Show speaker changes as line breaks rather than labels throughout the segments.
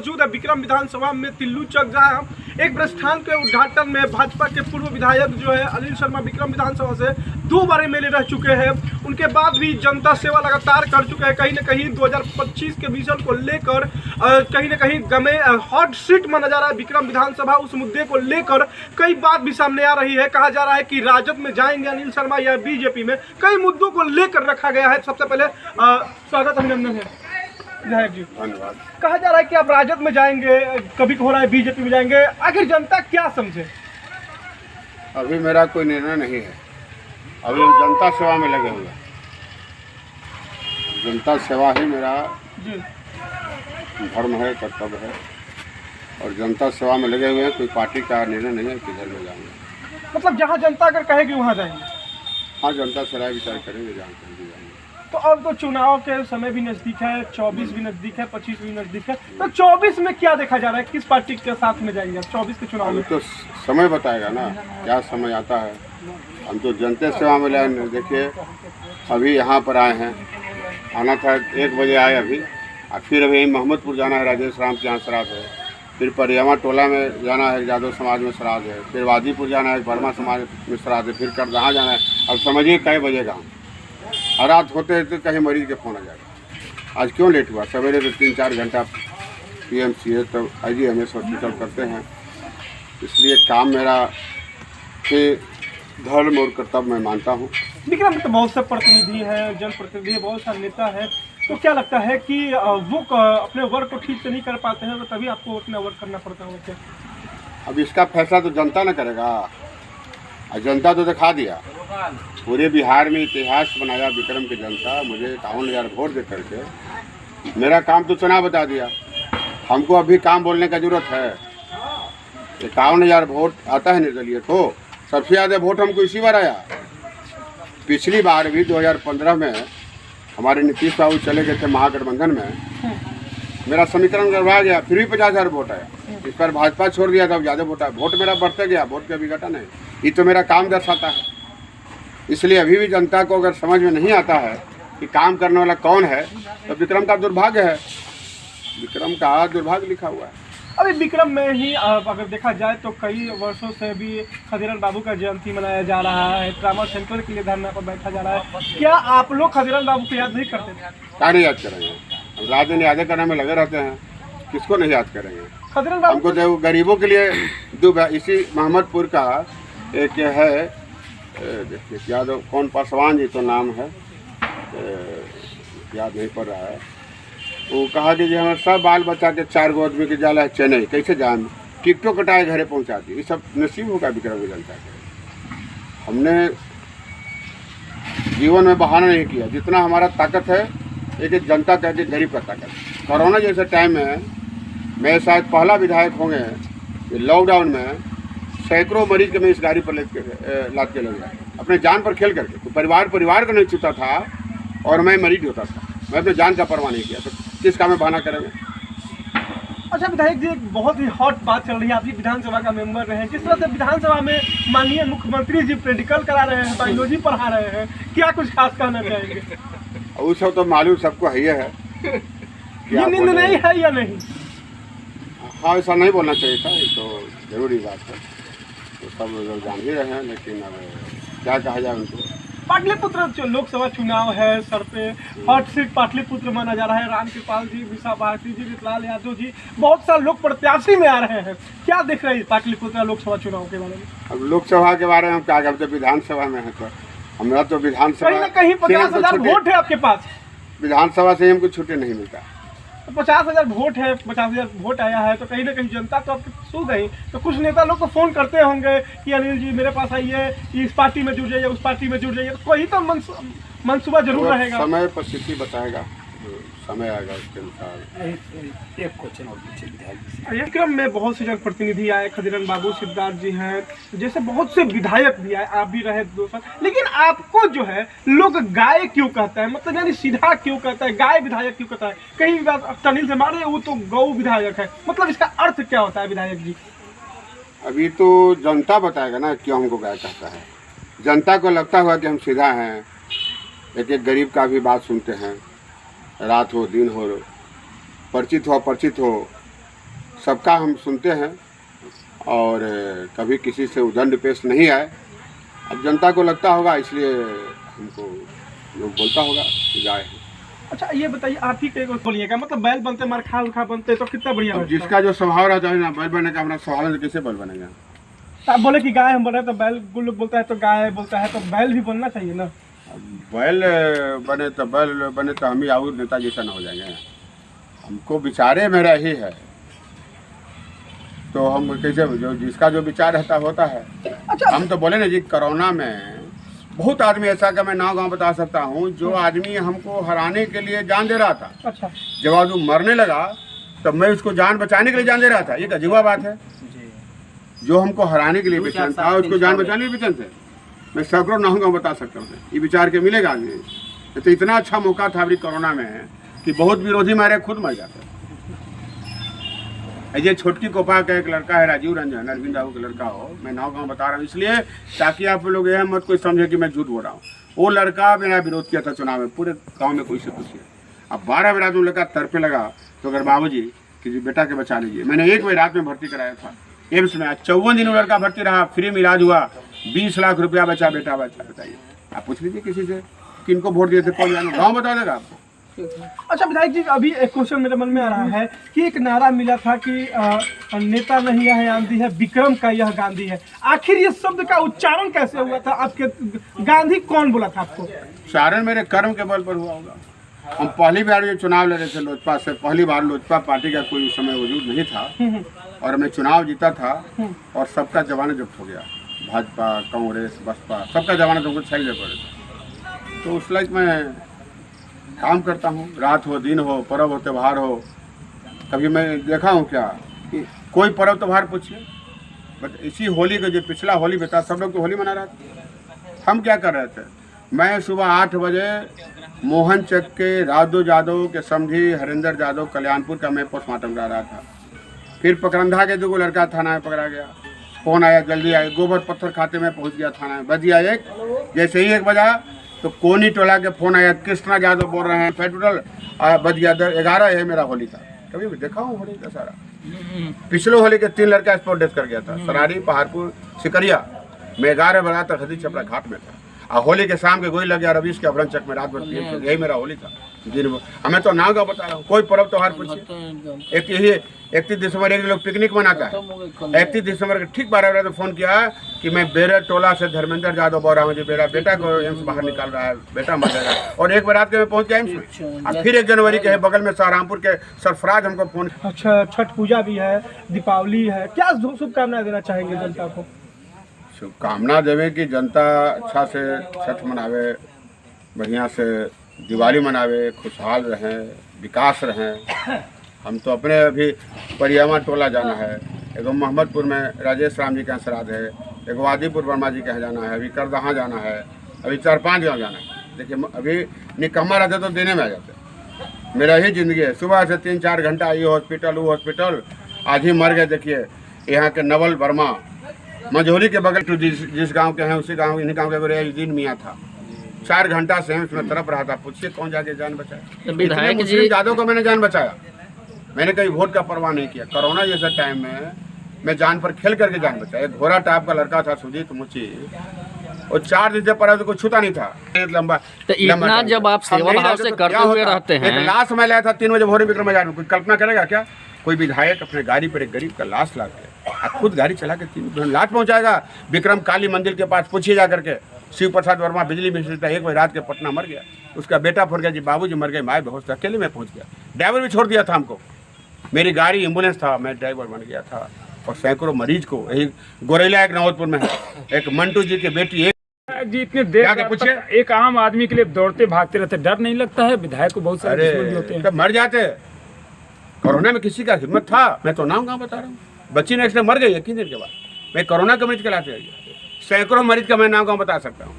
मौजूद है विक्रम विधानसभा में तिल्लू चौक, जहाँ एक प्रस्थान के उद्घाटन में भाजपा के पूर्व विधायक जो है अनिल शर्मा विक्रम विधानसभा से 2 बार एमएलए रह चुके हैं। उनके बाद भी जनता सेवा लगातार कर चुके हैं। कहीं ना कहीं 2025 के विजन को लेकर कहीं ना कहीं गमे हॉट सीट माना जा रहा है विक्रम विधानसभा। उस मुद्दे को लेकर कई बात भी सामने आ रही है। कहा जा रहा है कि राजद में जाएंगे अनिल शर्मा या बीजेपी में, कई मुद्दों को लेकर रखा गया है। सबसे पहले स्वागत अभिनंदन है विधायक जी,
धन्यवाद।
कहा जा रहा है कि आप राजद में जाएंगे, कभी हो रहा है बीजेपी में जाएंगे, आखिर जनता क्या समझे?
अभी मेरा कोई निर्णय नहीं है, अभी हम जनता सेवा में लगे हुए हैं। जनता सेवा ही मेरा
जी
धर्म है, कर्तव्य है, और जनता सेवा में लगे हुए हैं। कोई पार्टी का निर्णय नहीं है किधर में जाएंगे।
मतलब जहाँ जनता अगर कहेगी वहाँ जाएंगे?
हाँ, जनता से राय विचार करेंगे, जहाँ करेंगे जाएंगे।
तो अब तो चुनाव के समय भी नज़दीक है, 24 भी नज़दीक है, 25 भी नज़दीक है, तो 24 में क्या देखा जा रहा है? किस पार्टी के साथ में जाएंगे 24 के चुनाव में?
तो समय बताएगा ना, क्या समय आता है। हम तो जनता सेवा में लगे। देखिए, अभी यहाँ पर आए हैं, आना था 1 बजे आए अभी, और फिर अभी मोहम्मदपुर जाना है, राजेश राम के यहाँ श्राद्ध है। फिर परियामा टोला में जाना है, यादव समाज में श्राद्ध है। फिर वाजीपुर जाना है, वर्मा समाज में श्राद्ध है। फिर करदहा जाना है। अब समझिए कई बजेगा हम, और रात होते तो कहीं मरीज के फ़ोन आ जाएगा। आज क्यों लेट हुआ? सवेरे तो 3-4 घंटा PMCH तो IGMS हॉस्पिटल करते हैं। इसलिए काम मेरा के धर्म और कर्तव्य मैं मानता हूँ।
विक्रम में तो बहुत से प्रतिनिधि हैं, जनप्रतिनिधि है, बहुत सारे नेता है, तो क्या लगता है कि वो अपने वर्क को ठीक से नहीं कर पाते हैं, तो तभी आपको अपना वर्क करना पड़ता है क्या?
अब इसका फैसला तो जनता न करेगा, और जनता तो दिखा दिया। पूरे बिहार में इतिहास बनाया विक्रम की जनता, मुझे 51,000 वोट दे करके। मेरा काम तो चुनाव बता दिया। हमको अभी काम बोलने का जरूरत है। 51,000 वोट आता है निर्दलीय को, सबसे ज़्यादा वोट हमको इसी बार आया। पिछली बार भी 2015 में हमारे नीतीश बाबू चले गए थे महागठबंधन में, मेरा समीकरण गड़बड़ा गया, फिर भी 50,000 वोट आया। इस पर भाजपा छोड़ दिया था, ज़्यादा वोट आया। वोट मेरा बढ़ते गया, वोट का भी घटा नहीं। ये तो मेरा काम दर्शाता है। इसलिए अभी भी जनता को अगर समझ में नहीं आता है कि काम करने वाला कौन है, तो विक्रम का दुर्भाग्य है। विक्रम का दुर्भाग्य लिखा हुआ है।
अभी विक्रम में ही अगर देखा जाए तो कई वर्षों से भी खदीराम बाबू का जयंती मनाया जा रहा है, ट्रामा सेंटर के लिए धरना पर बैठा जा रहा है। क्या आप लोग खदीराम बाबू को याद नहीं करते?
क्या नहीं याद करेंगे? हम रात दिन याद करने में लगे रहते हैं, किसको नहीं याद करेंगे?
खदीराम बाबू
हमको तो गरीबों के लिए इसी मोहम्मदपुर का एक है, देखिए यादव कौन, पासवान जी तो नाम है, याद नहीं पड़ रहा है। वो कहा कि हमारे सब बाल बच्चा के 4 गो आदमी के जाला है चेन्नई, कैसे जान, टिकटों कटाए घरे पहुंचा दी। ये सब नसीब होगा विक्रम जनता के। हमने जीवन में बहाना नहीं किया। जितना हमारा ताकत है, एक जनता का, एक गरीब का ताकत। कोरोना जैसे टाइम में मैं शायद पहला विधायक होंगे लॉकडाउन में सैकड़ों मरीज के मैं इस गाड़ी पर लाद के ले गया, अपने जान पर खेल करके। तो परिवार को नहीं छूता था, और मैं मरीज होता था। मैं अपने जान का परवाह नहीं किया, तो किस काम में बहाना करेंगे?
अच्छा विधायक जी, एक बहुत ही हॉट बात चल रही है, आप भी विधानसभा का मेंबर रहे हैं। जिस तरह से विधानसभा में माननीय मुख्यमंत्री जी प्रैक्टिकल करा रहे हैं, बायोलॉजी पढ़ा रहे हैं, क्या कुछ खास कहना चाहेंगे?
वो सब तो मालूम सबको है।
ये नींद नहीं है या नहीं?
हाँ, ऐसा नहीं बोलना चाहिए था, ये तो जरूरी बात है। तो सब लोग जान ही रहे हैं, लेकिन अब क्या कहा जाए उनको।
पाटलिपुत्र लोकसभा चुनाव है, सर पे हॉट सीट पाटलिपुत्र माना जा रहा है। रामकृपाल जी, विशा भारती जी, वितलाल यादव जी, बहुत सारे लोग प्रत्याशी में आ रहे हैं। क्या देख रहे हैं पाटलिपुत्र लोकसभा चुनाव के बारे में?
अब लोकसभा के बारे में हम क्या कहते हैं, विधानसभा में है, तो हमारा तो विधानसभा
कहीं ना कहीं 50,000 वोट है आपके पास।
विधानसभा से हमको छुट्टी नहीं मिलता।
तो 50,000 वोट है, 50,000 वोट आया है, तो कहीं ना कहीं जनता तो आपकी सो गई। तो कुछ नेता लोग को फोन करते होंगे कि अनिल जी मेरे पास आइए, इस पार्टी में जुड़ जाइए, उस पार्टी में जुड़ जाइए, तो कोई तो मंसूबा जरूर रहेगा।
समय पर स्थिति बताएगा, समय आएगा उसके अनुसार।
एक क्वेश्चन और पूछे विधायक।
कार्यक्रम में बहुत से जनप्रतिनिधि आए, खदीराम बाबू, सिद्धार्थ जी हैं, जैसे बहुत से विधायक भी आए, आप भी रहे 2 साल। लेकिन आपको जो है लोग गाय क्यों कहता है, मतलब यानी सीधा क्यों कहता है, गाय विधायक क्यों कहता है? कहीं बात अनिल से मारे वो तो गौ विधायक है, मतलब इसका अर्थ क्या होता है विधायक जी?
अभी तो जनता बताएगा ना क्यों हमको गाय कहता है। जनता को लगता हुआ कि हम सीधा हैं, एक गरीब का भी बात सुनते हैं, रात हो दिन हो, परिचित हो सबका हम सुनते हैं और कभी किसी से उदंड पेश नहीं आए। अब जनता को लगता होगा इसलिए हमको लोग बोलता होगा कि गाय है।
अच्छा ये बताइए, आप ही के बोलिएगा, मतलब बैल बनते मरखा उरखा बनते तो कितना बढ़िया
अब
लगता है।
जिसका जो स्वभाव रहता है ना, बैल बनने का अपना स्वभाव है, तो कैसे बैल बनेगा।
तो आप बोले कि गाय हम बोले तो बैल, कुछ लोग बोलता है तो गाय बोलता है, तो बैल भी बनना चाहिए ना।
बैल बने तो हम ही और नेता जैसा ना हो जाएंगे। हमको विचारे मेरा ही है, तो हम कैसे, जो जिसका जो विचार रहता होता है।
अच्छा
हम तो बोले ना जी, कोरोना में बहुत आदमी ऐसा कि मैं नाम गाँव बता सकता हूँ, जो आदमी हमको हराने के लिए जान दे रहा था।
अच्छा,
जब आज वो मरने लगा तब मैं उसको जान बचाने के लिए जान दे रहा था। ये अजीबा बात है। जो हमको हराने के लिए बेचैन था उसको जान बचाने के लिए बेचैन थे। मैं सैकड़ों नाम गाँव बता सकता हूँ। ये विचार के मिलेगा आदमी। तो इतना अच्छा मौका था अभी कोरोना में कि बहुत विरोधी मारे खुद मर जाते। ये छोटकी कोपा का एक लड़का है, राजीव रंजन, अरविंद राव का लड़का हो, मैं नाव गाँव बता रहा हूँ इसलिए ताकि आप लोग यह मत कोई समझे कि मैं झूठ बोल रहा हूँ। वो लड़का मेरा विरोध किया था चुनाव में, पूरे गांव में कोई से पूछिए। अब 12 बजे रात में लड़का तरफे लगा तो अगर बाबूजी कि जी बेटा के बचा लीजिए। मैंने 1 बजे रात में भर्ती कराया था एम्स में। 54 दिन लड़का भर्ती रहा, फ्री में इलाज हुआ, 20 लाख रुपया बचा बेटा बचा। बताइए, आप पूछ लीजिए किसी से किनको वोट दिए थे, कौन जानो, गाँव बता देगा आपको।
अच्छा विधायक जी, अभी एक क्वेश्चन मेरे मन में आ रहा है कि एक नारा मिला था कि नेता नहीं यह आंधी है, विक्रम का यह गांधी है। आखिर ये शब्द का उच्चारण कैसे हुआ था? आपके गांधी कौन बोला था आपको?
उच्चारण मेरे कर्म के बल पर हुआ होगा। हम पहली बार जो चुनाव लड़े थे लोजपा से, पहली बार लोजपा पार्टी का कोई उस समय वजूद नहीं था और मैं चुनाव जीता था और सबका जमानत जब्त हो गया। भाजपा, कांग्रेस, बसपा, सबका जमानत हमको छीनने पड़े। तो उस लाइक में काम करता हूँ, रात हो दिन हो, पर्व हो त्यौहार हो। कभी मैं देखा हूँ क्या कि कोई पर्व त्यौहार पूछिए, बट इसी होली का जो पिछला होली बीता, सब लोग तो होली मना रहे थे। हम क्या कर रहे थे? मैं सुबह 8 बजे मोहन चक के राजू यादव के समधी हरिंदर यादव कल्याणपुर का मैं पोस्टमार्टम करा रहा था। फिर पकरंधा के 2 लड़का थाना में पकड़ा गया। फोन आया, जल्दी आए। गोबर पत्थर खाते में पहुँच गया थाना में। बज गया 1, जैसे ही 1 बजा तो कोनी टोला के फोन आया, कृष्णा यादव बोल रहे हैं, फेडरल बज गया 11 है मेरा होली था। कभी भी देखा हूँ होली का सारा। पिछले होली के 3 लड़का स्पॉट डेथ कर गया था, सरारी, पहाड़पुर, सिकरिया। मैं 11 बजा तक हदी छपरा घाट में था। और होली के शाम के गोली लग गया रवीश के अभरन चक में, रात भर पीएम। यही मेरा होली था। हमें तो नाव का बता रहा हूँ, कोई पर्व त्योहार पूछिए। एक यही 31 दिसंबर एक लोग पिकनिक मनाता है। 31 दिसंबर के ठीक 12 बजे तो फोन किया कि मैं बेरे टोला से धर्मेंद्र यादव बोल रहा हूँ जी, मेरा बेटा को एम्स बाहर निकाल रहा है, बेटा मर जाएगा। और 1 बजे रात के मैं पहुँच गया एम्स में। और फिर 1 जनवरी के है बगल में सहरामपुर के सरफराज हमको फोन।
अच्छा, छठ पूजा भी है, दीपावली है, क्या शुभकामनाएं देना चाहेंगे जनता को?
शुभकामना देवे कि जनता अच्छा से छठ मनावे, बढ़िया से दिवाली मनावे, खुशहाल रहें, विकास रहें। हम तो अपने अभी परियामा टोला जाना है, एगो मोहम्मदपुर में राजेश राम जी का श्राद्ध है, एगो आदिपुर वर्मा जी के यहाँ जाना है, अभी करदहा जाना है, अभी 4-5 गाँव जाना है। देखिए अभी निकम्मा रहते तो देने में आ जाते। मेरा ही ज़िंदगी है, सुबह से 3-4 घंटा ये हॉस्पिटल वो हॉस्पिटल। आज ही मर गए। देखिए यहाँ के नवल वर्मा मझोली के बगल तो जिस गांव के हैं उसी गांव, इन्हीं गांव के दिन मियाँ था। 4 घंटा से उसमें तरफ रहा था। पूछिए कौन जाके जान बचाया? विधायक जी यादव को मैंने जान बचाया। मैंने कहीं वोट का परवाह नहीं किया। कोरोना जैसे टाइम में मैं जान पर खेल करके जान बचाया। एक घोड़ा टाइप का लड़का था सुजीत मुची, और 4 दिन से पड़ा तो कोई छूता नहीं था। लंबा
तो इतना जब आप सेवा भाव से करते हुए रहते हैं।
एक लाश मैं लाया था 3 बजे भोर विक्रम बाजार में। कोई कल्पना करेगा क्या? कोई विधायक अपने गाड़ी पर एक गरीब का लाश ला के खुद गाड़ी चला के 3 लाश पहुंचाएगा? विक्रम काली मंदिर के पास पूछिए जा करके। शिव प्रसाद वर्मा बिजली मिस्त्री था, 1 बजे रात के पटना मर गया। उसका बेटा फोन गया जी बाबूजी मर गए, माँ बेहोश था। अकेले में पहुंच गया। ड्राइवर भी छोड़ दिया था हमको। मेरी गाड़ी एम्बुलेंस था, मैं ड्राइवर बन गया था। और सैकड़ों मरीज को, यही गोरेला एक नवतपुर में है, एक मंटू जी की बेटी
जी इतने देर पूछे एक आम आदमी के लिए दौड़ते भागते रहते, डर नहीं लगता है? विधायक को बहुत सारे दुश्मन भी होते हैं।
तब मर जाते। कोरोना में किसी का हिम्मत था? मैं तो नाम कहाँ बता रहा हूँ। बच्ची ने एक्सीडेंट मर गई 21 दिन के बाद। मैं कोरोना का मरीज कहलाते हैं। सैकड़ों मरीज का मैं नाम कहाँ बता सकता हूँ?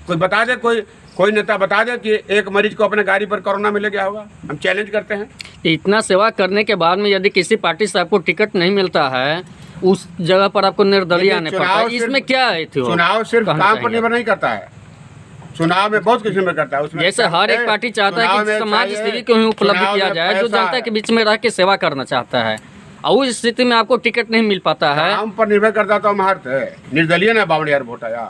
कोई बता दे, कोई नेता बता दे कि एक मरीज को अपने गाड़ी पर कोरोना मिल गया होगा। हम चैलेंज करते हैं।
इतना सेवा करने के बाद में यदि किसी पार्टी से आपको टिकट नहीं मिलता है, उस जगह पर आपको निर्दलीय आने पड़ता है, इसमें क्या है?
चुनाव सिर्फ काम पर निर्भर नहीं करता है। चुनाव में बहुत किस्म में करता है। उसमें
जैसे हर एक पार्टी चाहता है कि समाज सेवी को ही उपलब्ध किया जाए, जो जनता के बीच में रह के सेवा करना चाहता है। और उस स्थिति में आपको टिकट नहीं मिल पाता है।
काम पर निर्भर करता तो हम हारते। निर्दलीय ने 52,000 वोट आया,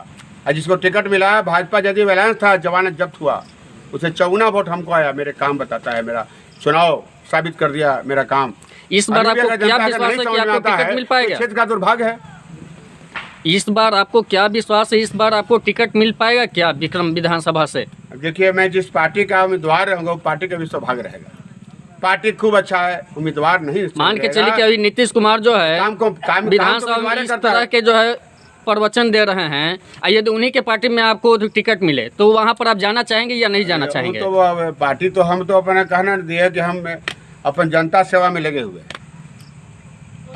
और जिसको टिकट मिला है भाजपा जदयू बैलेंस था, जमानत जब्त हुआ, उसे 54 वोट हमको आया। मेरे काम बताता है, मेरा चुनाव साबित कर दिया मेरा काम।
इस बार आपको क्या विश्वास है कि आपको टिकट मिल पाएगा?
क्षेत्र का दुर्भाग्य है।
इस बार आपको क्या विश्वास है, इस बार आपको टिकट मिल पाएगा क्या विक्रम विधानसभा से?
देखिए, मैं जिस पार्टी का उम्मीदवार रहूंगा वो पार्टी का भी सौभाग्य रहेगा। पार्टी खूब अच्छा है, उम्मीदवार नहीं
मान के चलिए कि अभी नीतीश कुमार जो है विधानसभा में इस तरह के जो है प्रवचन दे रहे हैं, यदि उन्हीं के पार्टी में आपको टिकट मिले तो वहाँ पर आप जाना चाहेंगे या नहीं जाना चाहेंगे?
तो पार्टी तो हम तो अपना कहना दिया कि हम अपन जनता सेवा में लगे हुए हैं।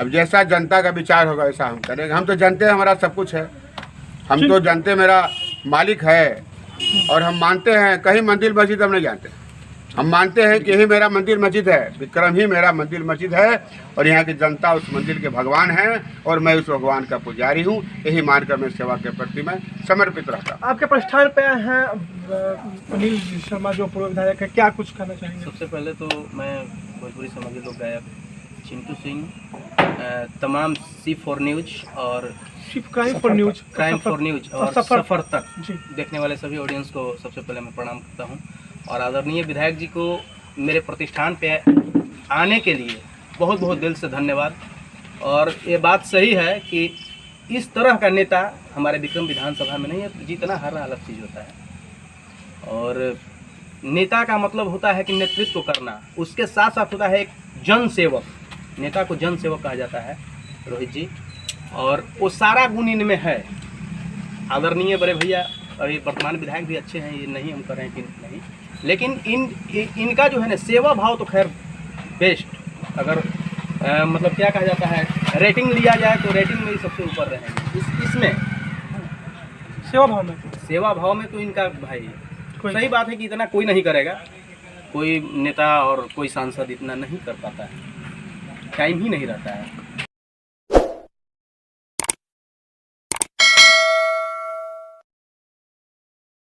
अब जैसा जनता का विचार होगा वैसा हम करेंगे। हम तो जानते हैं हमारा सब कुछ है, हम तो जानते मेरा मालिक है, और हम मानते हैं कहीं मंदिर मस्जिद हम नहीं जानते। हम मानते हैं कि यही मेरा मंदिर मस्जिद है, विक्रम ही मेरा मंदिर मस्जिद है, और यहाँ की जनता उस मंदिर के भगवान है और मैं उस भगवान का पुजारी हूँ। यही मानकर मैं सेवा के प्रति मैं समर्पित रहता।
आपके प्रस्थान पे हैं अनिल शर्मा जो पूर्व विधायक है, क्या कुछ कहना चाहेंगे?
सबसे पहले तो मैं भोजपुरी समाजी लोक गायक चिंटू सिंह, तमाम C4 न्यूज और
क्राइम फॉर न्यूज
और सफर तक देखने वाले सभी ऑडियंस को सबसे पहले मैं प्रणाम करता हूं, और आदरणीय विधायक जी को मेरे प्रतिष्ठान पे आने के लिए बहुत बहुत दिल से धन्यवाद। और ये बात सही है कि इस तरह का नेता हमारे विक्रम विधानसभा में नहीं है। जीतना हर अलग चीज़ होता है, और नेता का मतलब होता है कि नेतृत्व करना, उसके साथ साथ होता है एक जन सेवक। नेता को जन सेवक कहा जाता है रोहित जी, और वो सारा गुण इनमें है। आदरणीय बड़े भैया अभी वर्तमान विधायक भी अच्छे हैं, ये नहीं हम कह रहे हैं कि नहीं, लेकिन इनका जो है ना सेवा भाव तो खैर बेस्ट। अगर मतलब क्या कहा जाता है, रेटिंग लिया जाए तो रेटिंग में ही सबसे ऊपर रहेंगे इसमें सेवा भाव में तो इनका भाई सही बात है कि इतना कोई नहीं करेगा, कोई नेता और कोई सांसद इतना नहीं कर पाता है, टाइम ही नहीं रहता है।